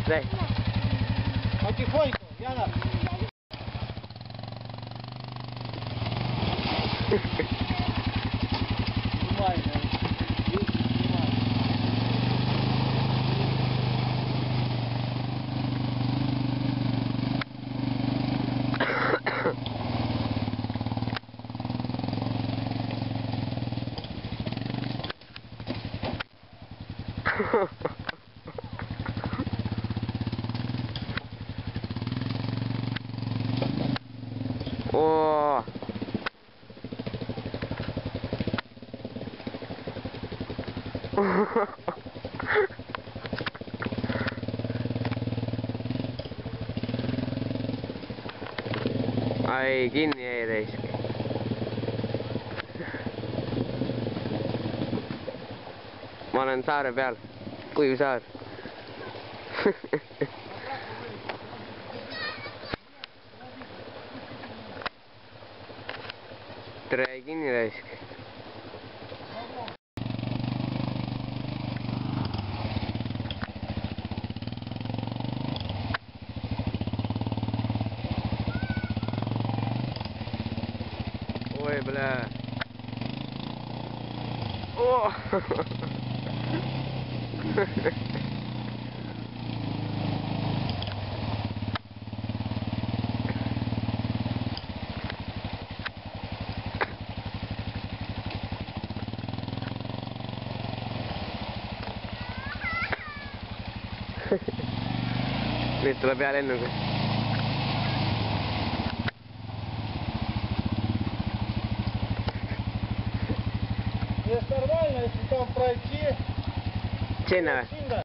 Дай. Потихоньку, Яна. Снимай, да. О! Ai, kinni jäi raisk. Ma olen saare peal, kuiv saar. tere, jäi kinni raisk. Oi, bля. О! Nüüd tuleb hea lennuga. Здесь нормально, если там пройти. Sinna või?